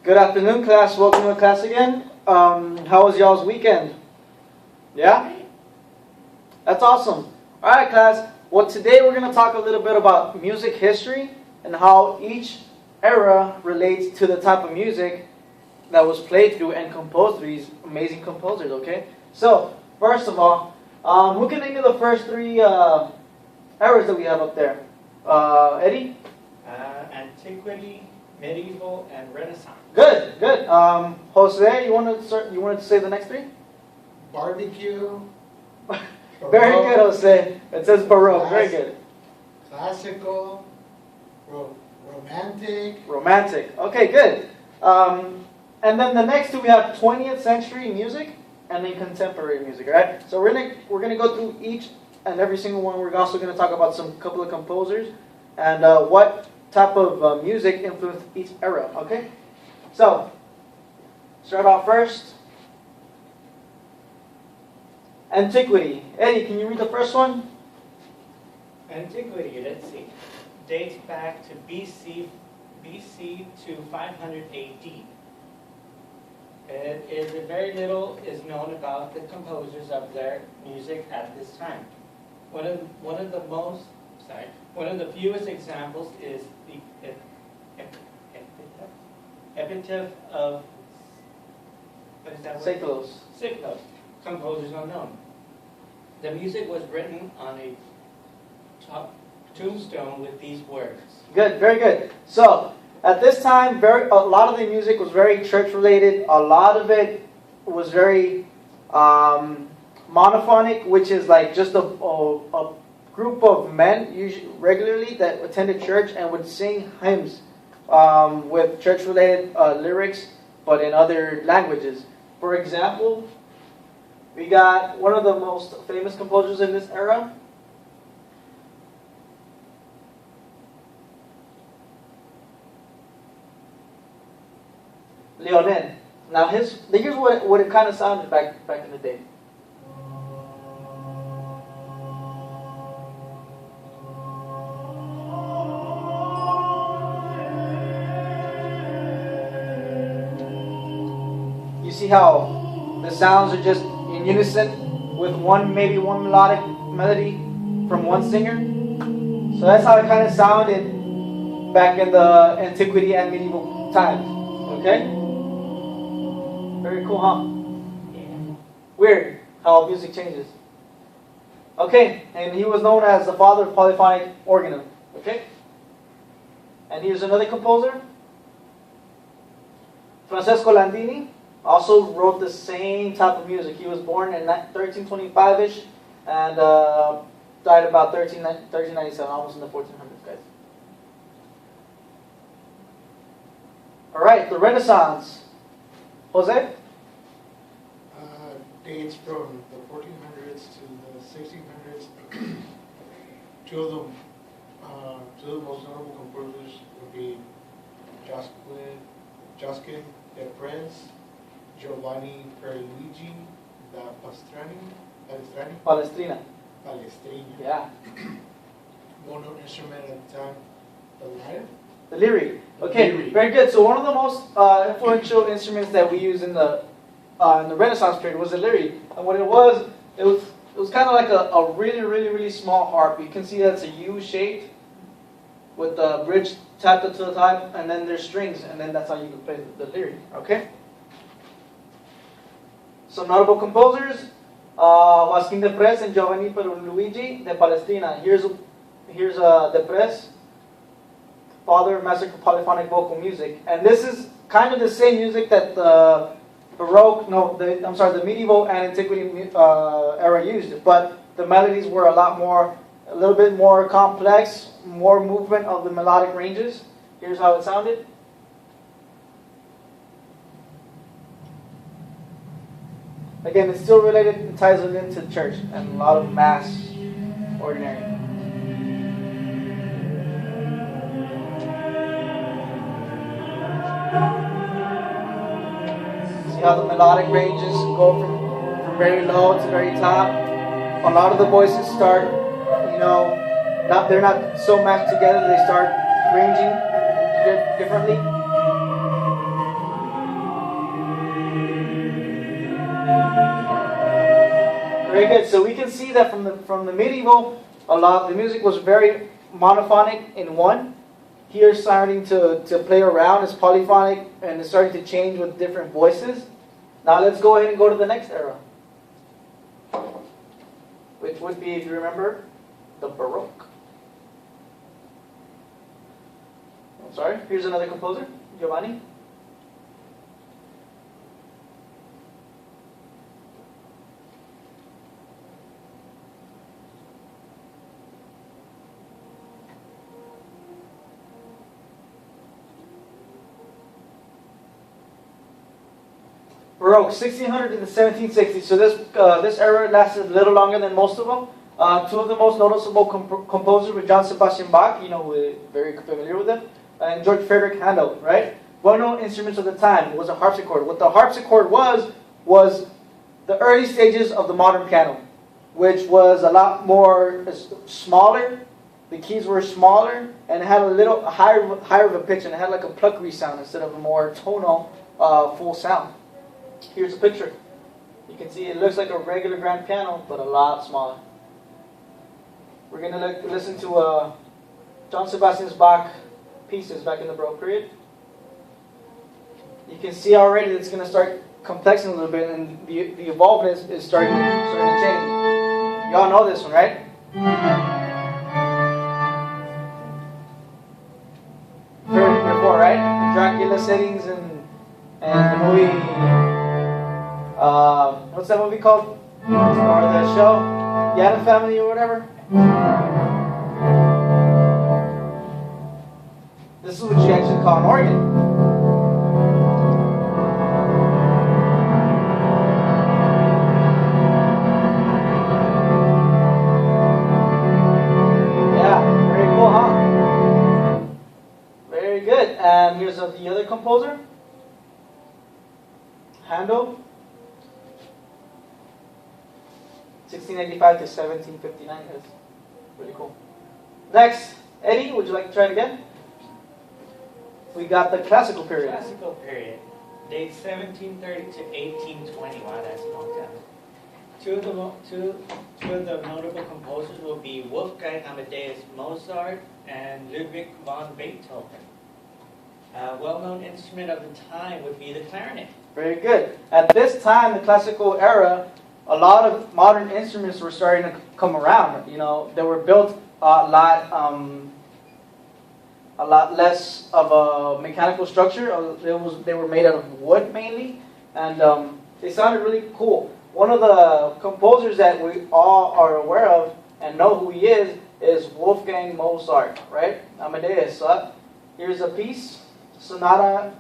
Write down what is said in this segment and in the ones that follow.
Good afternoon, class. Welcome to class again. How was y'all's weekend? Yeah? That's awesome. Alright, class. Well, today we're going to talk a little bit about music history and how each era relates to the type of music that was played through and composed through these amazing composers, okay? So, first of all, who can name me the first three eras that we have up there? Eddie? Antiquity, medieval, and Renaissance. Good, good. Jose, you wanted to say the next three? Barbecue. Very good, Jose. It says Baroque. Very good. Classical. Romantic. Romantic. Okay, good. And then the next two we have 20th century music and then contemporary music. All right. So we're gonna go through each and every single one. We're also gonna talk about some couple of composers and what type of music influenced each era. Okay. So start out first. Antiquity. Eddie, can you read the first one? Antiquity, let's see, dates back to BC to 500 AD. Very little is known about the composers of their music at this time. One of the fewest examples is the epitaph of what is that word? Siglos. Composers unknown. The music was written on a tombstone with these words. Good, very good. So at this time, a lot of the music was very church related. A lot of it was very monophonic, which is like just a group of men, usually regularly, that attended church and would sing hymns with church related lyrics, but in other languages. For example, we got one of the most famous composers in this era. Leonel. Now here's what it kind of sounded back in the day. You see how the sounds are just in unison with maybe one melodic melody from one singer? So that's how it kind of sounded back in the antiquity and medieval times. Okay? Very cool, huh? Yeah. Weird how music changes. Okay, and he was known as the father of polyphonic organ. Okay? And here's another composer. Francesco Landini also wrote the same type of music. He was born in 1325-ish and died about 1397, almost in the 1400s, guys. All right, the Renaissance. Jose? Dates from the 1400s to the 1600s. Two of the most notable composers would be Josquin de Prince, Giovanni Pierluigi da Palestrina. Palestrina. Yeah. Well-known instrument at the time, the lyre. The lyre. Okay, Lyre. very good. So one of the most influential instruments that we use in the Renaissance period was the lyre. And what it was kind of like a really, really, really small harp. You can see that it's a U-shaped with the bridge tapped to the top, and then there's strings, and then that's how you can play the lyre. Okay. Some notable composers: Joaquin de Pres and Giovanni Pierluigi de Palestrina. Here's de Pres, father and master of polyphonic vocal music, and this is kind of the same music that the medieval and antiquity era used, but the melodies were a little bit more complex, more movement of the melodic ranges. Here's how it sounded. Again, it's still related, it ties it into church and a lot of mass ordinary. See how the melodic ranges go from very low to very top. A lot of the voices start, they're not so matched together, they start ranging differently. good. So we can see that from the medieval, the music was very monophonic in one. Here, starting to play around, it's polyphonic and it's starting to change with different voices. Now let's go ahead and go to the next era, which would be, if you remember, the Baroque. I'm sorry. Here's another composer, Giovanni. Baroque, 1600 to the 1760s. So this era lasted a little longer than most of them. Two of the most noticeable composers were John Sebastian Bach, we're very familiar with him, and George Frederick Handel, right? Well-known instruments of the time was a harpsichord. What the harpsichord was the early stages of the modern piano, which was a lot more smaller. The keys were smaller and it had a little higher of a pitch, and it had like a pluckery sound instead of a more tonal full sound. Here's a picture. You can see it looks like a regular grand piano, but a lot smaller. We're going to listen to John Sebastian Bach pieces back in the Baroque period. You can see already it's going to start complexing a little bit, and the evolvedness is starting to change. Y'all know this one, right? Heard it before, right? The Dracula settings and the movie. What's that movie called? Or the show? The Addams Family or whatever? This is what you actually call an organ. Yeah, very cool, huh? Very good. And here's the other composer, Handel. 1685 to 1759. That's pretty cool. Next, Eddie, would you like to try it again? We got the classical period. Classical period. Dates 1730 to 1820. Wow, that's a long time. Two of the notable composers will be Wolfgang Amadeus Mozart and Ludwig von Beethoven. A well-known instrument of the time would be the clarinet. Very good. At this time, the classical era, a lot of modern instruments were starting to come around. They were built a lot less of a mechanical structure. They were made out of wood mainly, and they sounded really cool. One of the composers that we all are aware of and know who he is Wolfgang Mozart, right? Amadeus. So here's a piece, Sonata.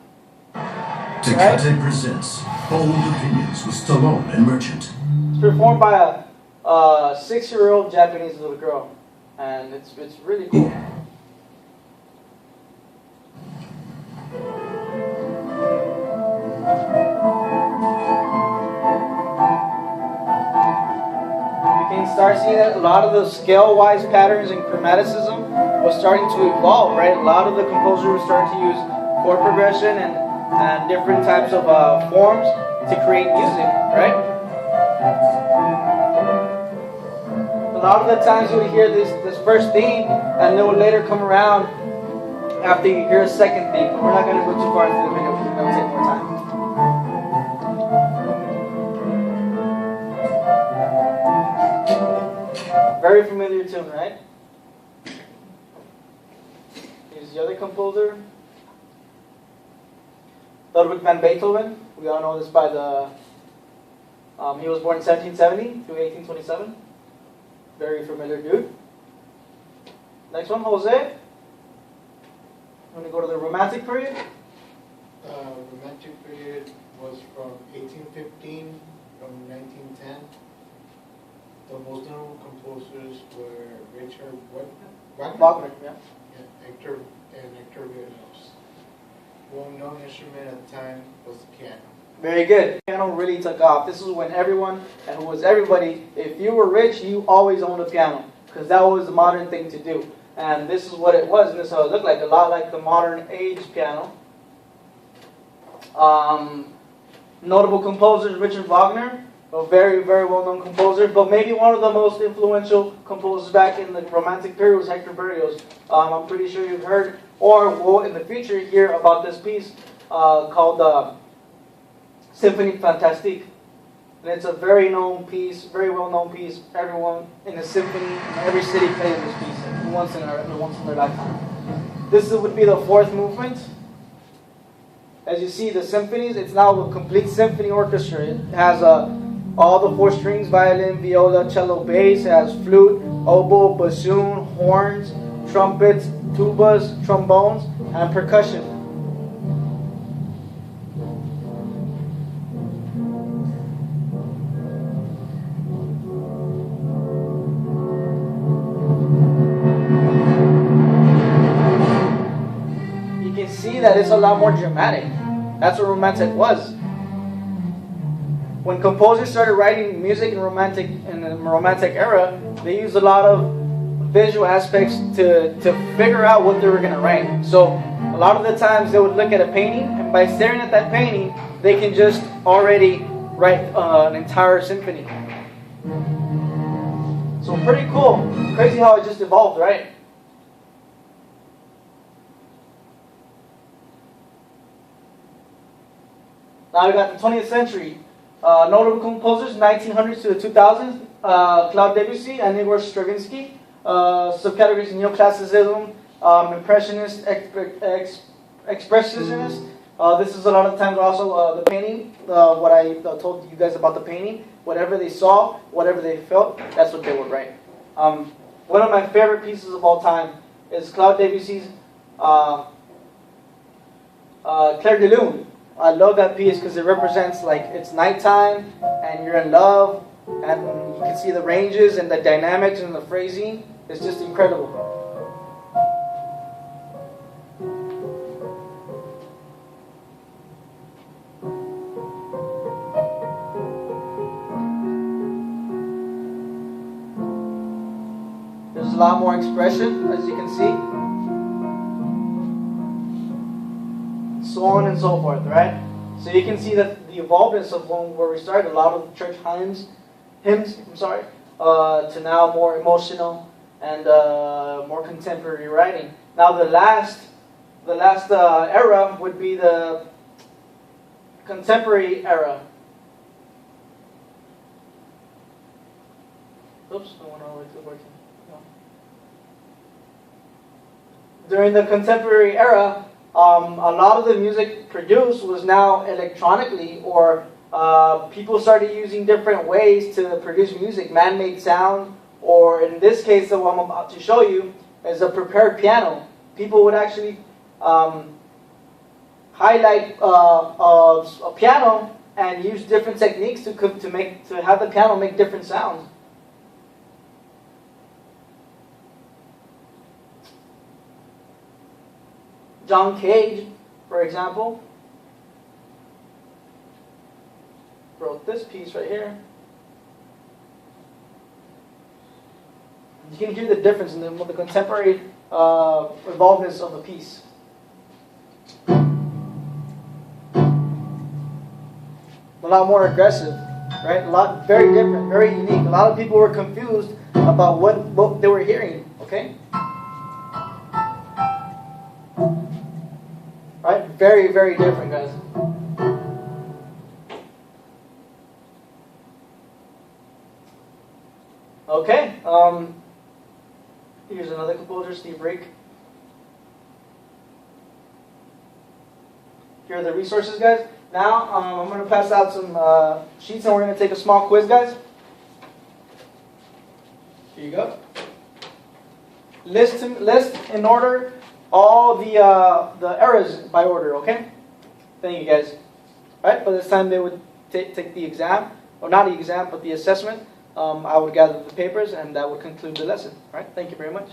Tecate presents Bold Opinions with Stallone and Merchant. It's performed by a 6-year-old Japanese little girl, and it's really cool. You can start seeing that a lot of the scale-wise patterns and chromaticism was starting to evolve, right? A lot of the composers were starting to use chord progression and different types of forms to create music, right? A lot of the times you would hear this first theme, and it would later come around after you hear a second theme. But we're not going to go too far into the video because that would take more time. Very familiar tune, right? Here's the other composer, Ludwig van Beethoven. We all know this by the. He was born in 1770 to 1827. Very familiar dude. Next one, Jose. I'm going to go to the Romantic period. Romantic period was from 1815 from 1910. The most notable composers were Richard Wagner, yeah. Hector Berlioz. Well-known instrument at the time was the piano. Very good. Piano really took off. This is when everyone, and who was everybody, if you were rich, you always owned a piano, because that was the modern thing to do. And this is what it was, and this is how it looked like, a lot like the modern age piano. Notable composers, Richard Wagner, A very, very well-known composer, but maybe one of the most influential composers back in the Romantic period was Hector Berlioz. I'm pretty sure you've heard, or will in the future hear about this piece called Symphonie Fantastique. And it's a very known piece, very well-known piece. Everyone in the symphony, in every city plays this piece once in their lifetime. This would be the fourth movement. As you see, the symphonies, it's now a complete symphony orchestra. It has all the four strings, violin, viola, cello, bass. It has flute, oboe, bassoon, horns, trumpets, tubas, trombones, and percussion. You can see that it's a lot more dramatic. That's what Romantic was. When composers started writing music in the Romantic era, they used a lot of visual aspects to figure out what they were going to write. So a lot of the times they would look at a painting, and by staring at that painting, they can just already write an entire symphony. So pretty cool. Crazy how it just evolved, right? Now we got the 20th century. Notable composers, 1900s to the 2000s, Claude Debussy and Igor Stravinsky. Subcategories, neoclassicism, impressionist, expressionist. This is a lot of times also the painting, what I told you guys about the painting. Whatever they saw, whatever they felt, that's what they would write. One of my favorite pieces of all time is Claude Debussy's Clair de Lune. I love that piece because it represents like it's nighttime and you're in love and you can see the ranges and the dynamics and the phrasing. It's just incredible. There's a lot more expression, as you can see. So on and so forth, right? So you can see that the evolvement of where we started, a lot of the church hymns, to now more emotional and more contemporary writing. Now the last era would be the contemporary era. Oops, I went all the way to the working. No. During the contemporary era, a lot of the music produced was now electronically, or people started using different ways to produce music, man-made sound, or in this case, the one I'm about to show you is a prepared piano. People would actually highlight a piano and use different techniques to have the piano make different sounds. John Cage, for example, wrote this piece right here. You can hear the difference in the contemporary evolvedness of the piece. A lot more aggressive, right? Very different, very unique. A lot of people were confused about what they were hearing, okay? Right? Very, very different, guys. Okay. Here's another composer, Steve Reich. Here are the resources, guys. Now, I'm going to pass out some sheets and we're going to take a small quiz, guys. Here you go. List in order all the eras by order, okay? Thank you, guys. All right, by this time they would take the exam, or not the exam, but the assessment. I would gather the papers, and that would conclude the lesson. All right, thank you very much.